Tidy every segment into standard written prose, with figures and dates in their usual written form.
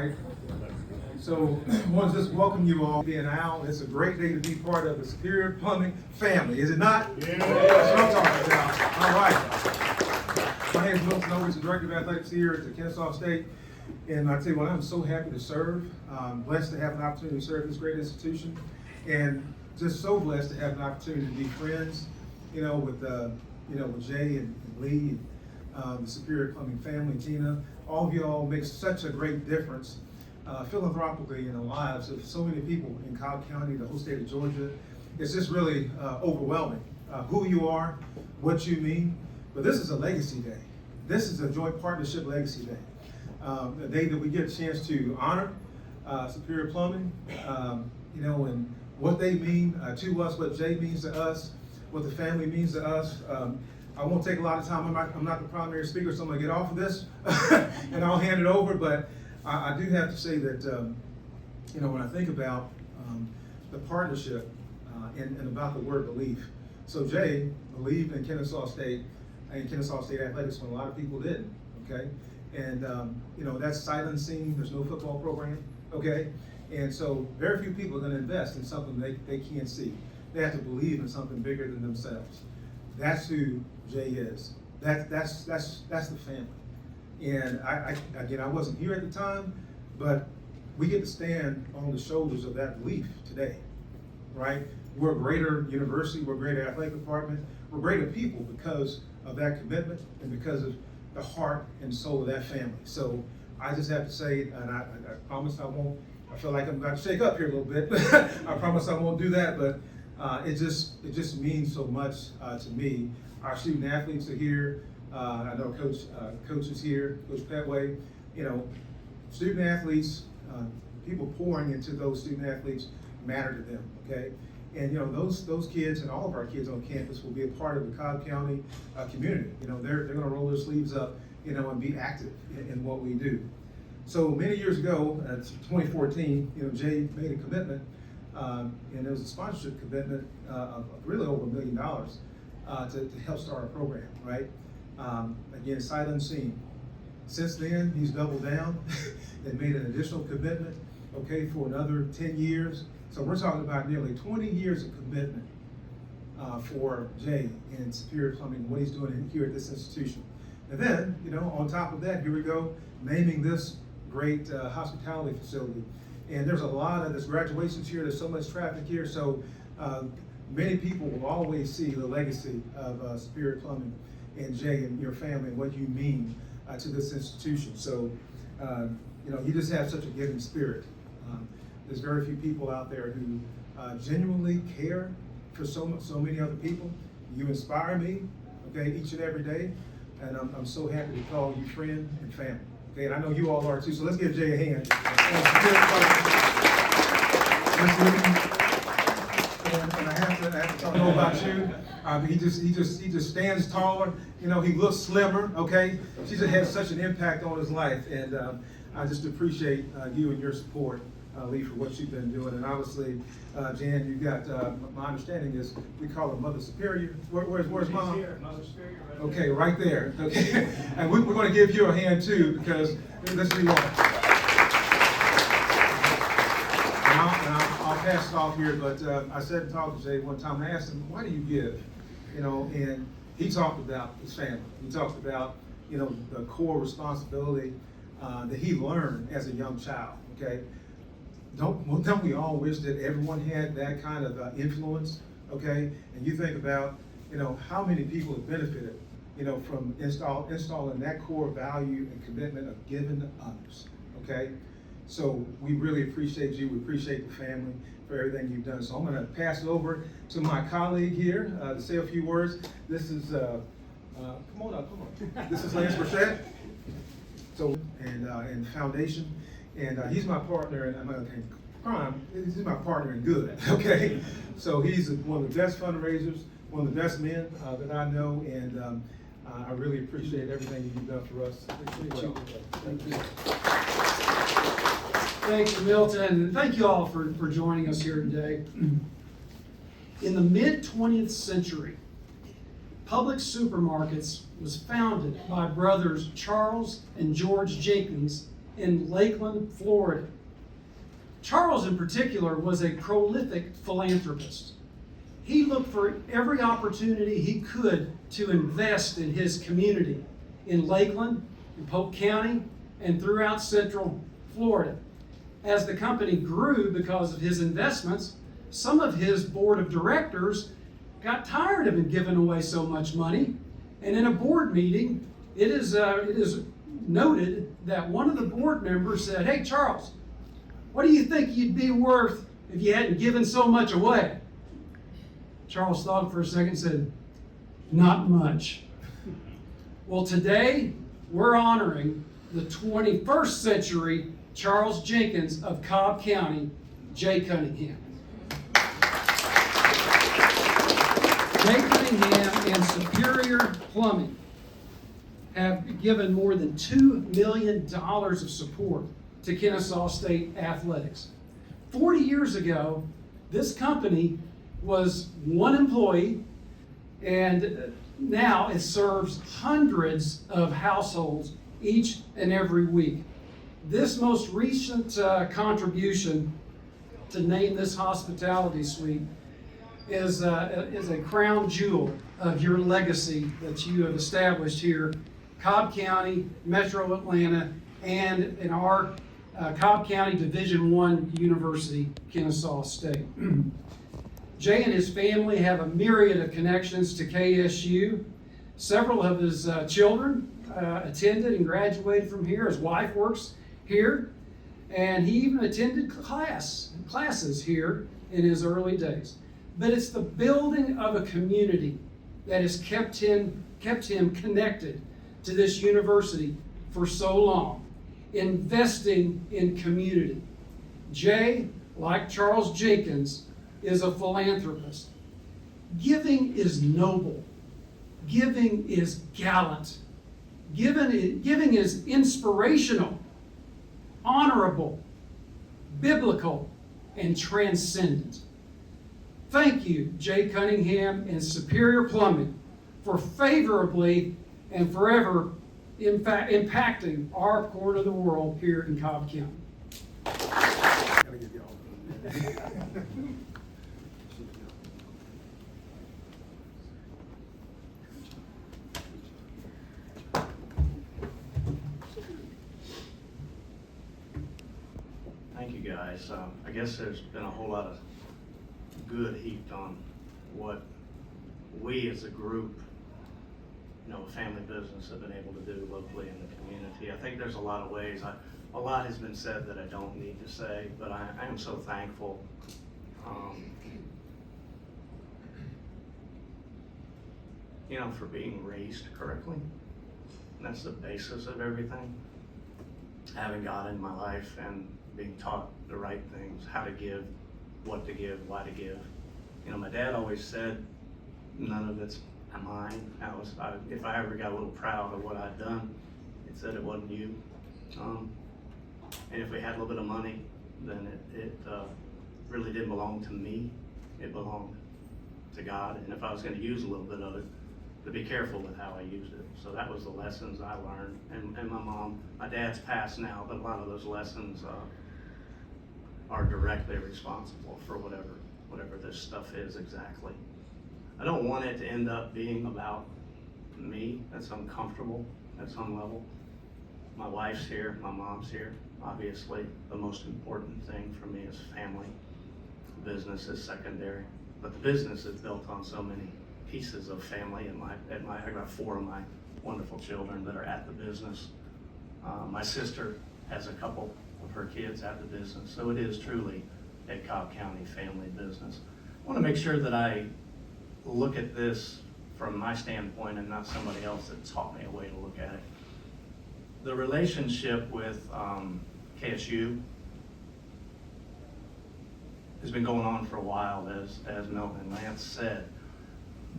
right? So I want to just welcome you all being out. It's a great day to be part of the Superior Plumbing family, is it not? Yeah. That's what I'm talking about. All right. My name is Milton Owens, the Director of Athletics here at the Kennesaw State. And I tell you what, I'm so happy to serve. I'm blessed to have an opportunity to serve this great institution. And just so blessed to have an opportunity to be friends, with Jay and Lee, and the Superior Plumbing family, Tina. All of y'all make such a great difference philanthropically in the lives of so many people in Cobb County, the whole state of Georgia. It's just really overwhelming who you are, what you mean. But this is a legacy day. This is a joint partnership legacy day. A day that we get a chance to honor Superior Plumbing, and what they mean to us, what Jay means to us, what the family means to us. I won't take a lot of time. I'm not the primary speaker, so I'm gonna get off of this and I'll hand it over. But I do have to say that, when I think about the partnership and about the word belief. So Jay believed in Kennesaw State and Kennesaw State athletics when a lot of people didn't, okay? And, that's sight unseen. There's no football program, okay? And so very few people are going to invest in something they can't see. They have to believe in something bigger than themselves. That's who Jay is. That's the family. And I wasn't here at the time, but we get to stand on the shoulders of that belief today, right? We're a greater university, we're a greater athletic department, we're greater people because of that commitment and because of the heart and soul of that family. So I just have to say, and I promise I won't, I feel like I'm about to shake up here a little bit. I promise I won't do that, but it just means so much to me. Our student athletes are here. I know Coach is here, Coach Petway. Student athletes, people pouring into those student athletes matter to them, okay? And those kids and all of our kids on campus will be a part of the Cobb County community. They're going to roll their sleeves up, and be active in what we do. So many years ago, 2014, Jay made a commitment, and it was a sponsorship commitment of really over $1 million to help start a program, right? Again, sight unseen. Since then, he's doubled down and made an additional commitment, okay, for another 10 years. So we're talking about nearly 20 years of commitment for Jay in Superior Plumbing, what he's doing here at this institution. And then, on top of that, here we go, naming this great hospitality facility. And there's there's graduations here, there's so much traffic here, so many people will always see the legacy of Superior Plumbing and Jay and your family and what you mean to this institution. So, you just have such a giving spirit. There's very few people out there who genuinely care for so many other people. You inspire me, okay, each and every day, and I'm so happy to call you friend and family. Okay, and I know you all are too, so let's give Jay a hand. And I have to know about you. He just stands taller. He looks slimmer. Okay, she just has such an impact on his life, and I just appreciate you and your support, Lee, for what you've been doing. And obviously, Jan, you've got my understanding is we call her Mother Superior. Where's Mom? Here, Mother Superior. Right okay, there. Right there. Okay, and we're going to give you a hand too because let's be honest. I'll pass it off here, but I said to talk to Jay one time. I asked him, "Why do you give?" And he talked about his family. He talked about the core responsibility that he learned as a young child. Okay, don't we all wish that everyone had that kind of influence? Okay, and you think about how many people have benefited from installing that core value and commitment of giving to others. Okay. So we really appreciate you. We appreciate the family for everything you've done. So I'm going to pass it over to my colleague here to say a few words. This is, come on. This is Lance Burchett. So, and Foundation. And he's my partner in crime. He's my partner in good, okay? So he's one of the best fundraisers, one of the best men that I know. And I really appreciate everything you've done for us. Thank you. Thank you, Milton, and thank you all for joining us here today. In the mid-20th century, Publix Supermarkets was founded by brothers Charles and George Jenkins in Lakeland, Florida. Charles in particular was a prolific philanthropist. He looked for every opportunity he could to invest in his community in Lakeland, in Polk County, and throughout Central Florida. As the company grew because of his investments, some of his board of directors got tired of him giving away so much money, and in a board meeting, it is noted that one of the board members said, "Hey, Charles, what do you think you'd be worth if you hadn't given so much away?" Charles thought for a second and said, "Not much." Well, today we're honoring the 21st century Charles Jenkins of Cobb County, Jay Cunningham. Jay Cunningham and Superior Plumbing have given more than $2 million of support to Kennesaw State athletics. 40 years ago, this company was one employee, and now it serves hundreds of households each and every week. This most recent contribution to name this hospitality suite is a crown jewel of your legacy that you have established here, Cobb County, Metro Atlanta, and in our Cobb County Division I University, Kennesaw State. Jay and his family have a myriad of connections to KSU. Several of his children attended and graduated from here. His wife works here, and he even attended classes here in his early days. But it's the building of a community that has kept him connected to this university for so long, investing in community. Jay, like Charles Jenkins, is a philanthropist. Giving is noble. Giving is gallant. Giving is inspirational, honorable, biblical, and transcendent. Thank you, Jay Cunningham and Superior Plumbing, for favorably and forever impacting our corner of the world here in Cobb County. Gotta give y'all a minute. Thank you, guys. I guess there's been a whole lot of good heaped on what we as a group, a family business, have been able to do locally in the community. I think there's a lot of ways. A lot has been said that I don't need to say, but I am so thankful for being raised correctly. And that's the basis of everything. Having God in my life and being taught the right things, how to give, what to give, why to give. My dad always said, none of it's mine. If I ever got a little proud of what I'd done, it said it wasn't you. And if we had a little bit of money, then it really didn't belong to me. It belonged to God. And if I was going to use a little bit of it, to be careful with how I used it. So that was the lessons I learned. And my dad's passed now, but a lot of those lessons are directly responsible for whatever this stuff is exactly. I don't want it to end up being about me. That's uncomfortable at some level. My wife's here, my mom's here. Obviously, the most important thing for me is family. Business is secondary, but the business is built on so many pieces of family. I got 4 of my wonderful children that are at the business. My sister has a couple of her kids at the business, so it is truly a Cobb County family business. I want to make sure that I look at this from my standpoint and not somebody else that taught me a way to look at it. The relationship with KSU has been going on for a while, as Milton and Lance said,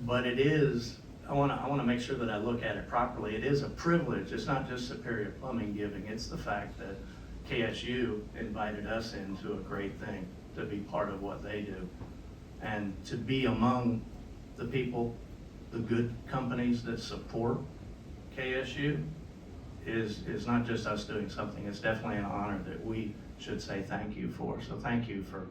but it is, I want to make sure that I look at it properly. It is a privilege. It's not just Superior Plumbing giving. It's the fact that KSU invited us into a great thing, to be part of what they do, and to be among the people, the good companies that support KSU. is not just us doing something, it's definitely an honor that we should say thank you for. So thank you for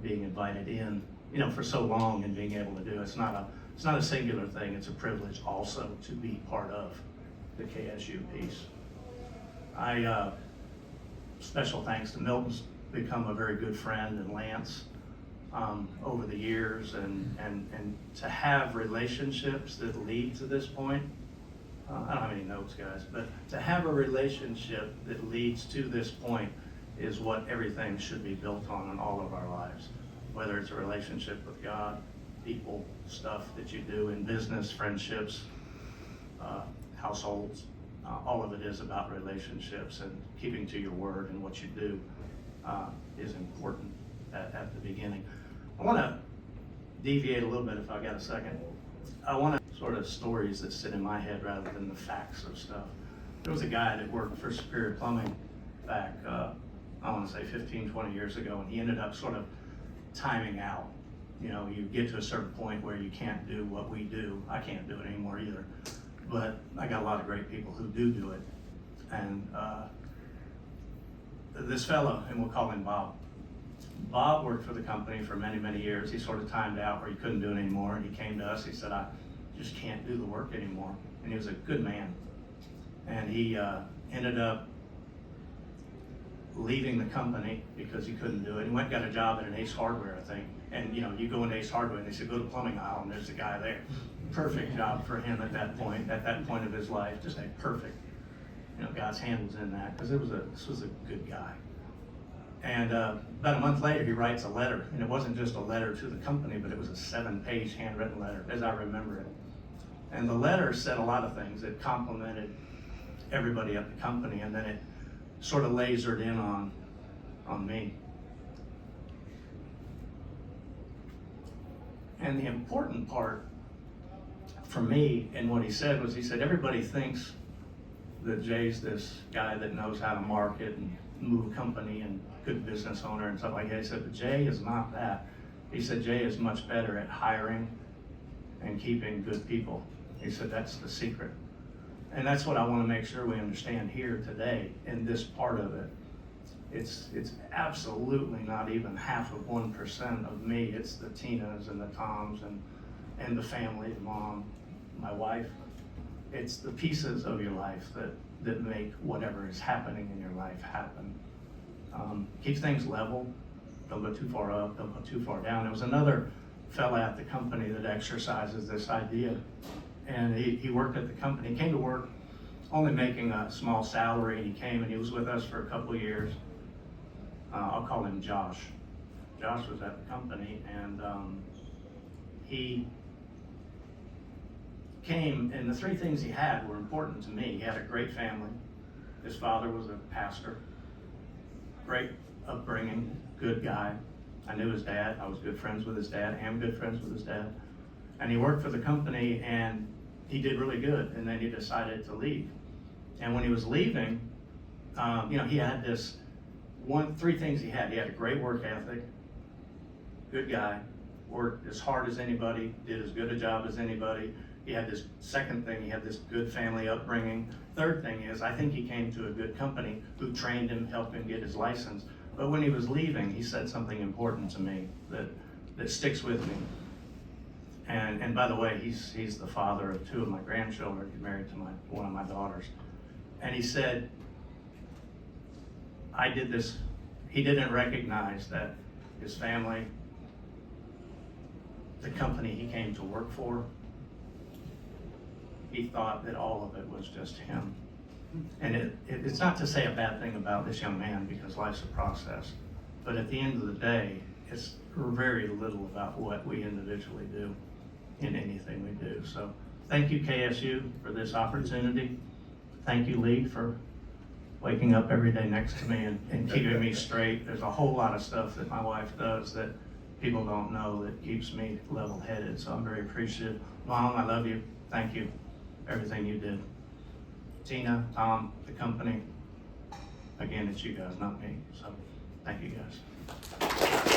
being invited in, you know, for so long and being able to do it. It's not a singular thing, it's a privilege also to be part of the KSU piece. Special thanks to Milton's become a very good friend, and Lance, over the years, and to have relationships that lead to this point. I don't have any notes, guys, but to have a relationship that leads to this point is what everything should be built on in all of our lives. Whether it's a relationship with God, people, stuff that you do in business, friendships, households, all of it is about relationships, and keeping to your word, and what you do is important at the beginning. I want to deviate a little bit if I got a second. I want to sort of stories that sit in my head rather than the facts of stuff. There was a guy that worked for Superior Plumbing back, I want to say 15, 20 years ago, and he ended up sort of timing out. You know, you get to a certain point where you can't do what we do. I can't do it anymore either. But I got a lot of great people who do it. And this fellow, and we'll call him Bob. Bob worked for the company for many, many years. He sort of timed out where he couldn't do it anymore, and he came to us. He said, I just can't do the work anymore. And he was a good man. And he ended up leaving the company because he couldn't do it. He went and got a job at an Ace Hardware, I think. And you know, you go into Ace Hardware and they said, go to the plumbing aisle, and there's a guy there. Perfect job for him at that point of his life, just a perfect, you know, God's hand was in that, because this was a good guy. And about a month later, he writes a letter, and it wasn't just a letter to the company, but it was a 7-page handwritten letter, as I remember it. And the letter said a lot of things. It complimented everybody at the company, and then it sort of lasered in on me. And the important part for me in what he said was, he said, everybody thinks that Jay's this guy that knows how to market and move a company and good business owner and stuff like that. He said, but Jay is not that. He said, Jay is much better at hiring and keeping good people. He said, that's the secret. And that's what I want to make sure we understand here today in this part of it. It's absolutely not even half of 1% of me. It's the Tinas and the Toms and the family, the mom, my wife. It's the pieces of your life that make whatever is happening in your life happen. Keep things level. Don't go too far up, don't go too far down. There was another fella at the company that exercises this idea. And he worked at the company. He came to work only making a small salary. He came and he was with us for a couple of years. I'll call him Josh. Josh was at the company, and he came, and the three things he had were important to me. He had a great family. His father was a pastor. Great upbringing, good guy. I knew his dad. I was good friends with his dad. Am good friends with his dad. And he worked for the company, and he did really good. And then he decided to leave. And when he was leaving, you know, he had three things he had. He had a great work ethic, good guy, worked as hard as anybody, did as good a job as anybody. He had this second thing, he had this good family upbringing. Third thing is, I think he came to a good company who trained him, helped him get his license. But when he was leaving, he said something important to me that sticks with me. And by the way, he's the father of 2 of my grandchildren. He's married to one of my daughters. And he said, I did this. He didn't recognize that his family, the company he came to work for, he thought that all of it was just him. And it's not to say a bad thing about this young man, because life's a process. But at the end of the day, it's very little about what we individually do in anything we do. So thank you, KSU, for this opportunity. Thank you, Lee, for waking up every day next to me and keeping me straight. There's a whole lot of stuff that my wife does that people don't know that keeps me level-headed. So I'm very appreciative. Mom, I love you. Thank you. Everything you did. Tina, Tom, the company. Again, it's you guys, not me. So thank you guys.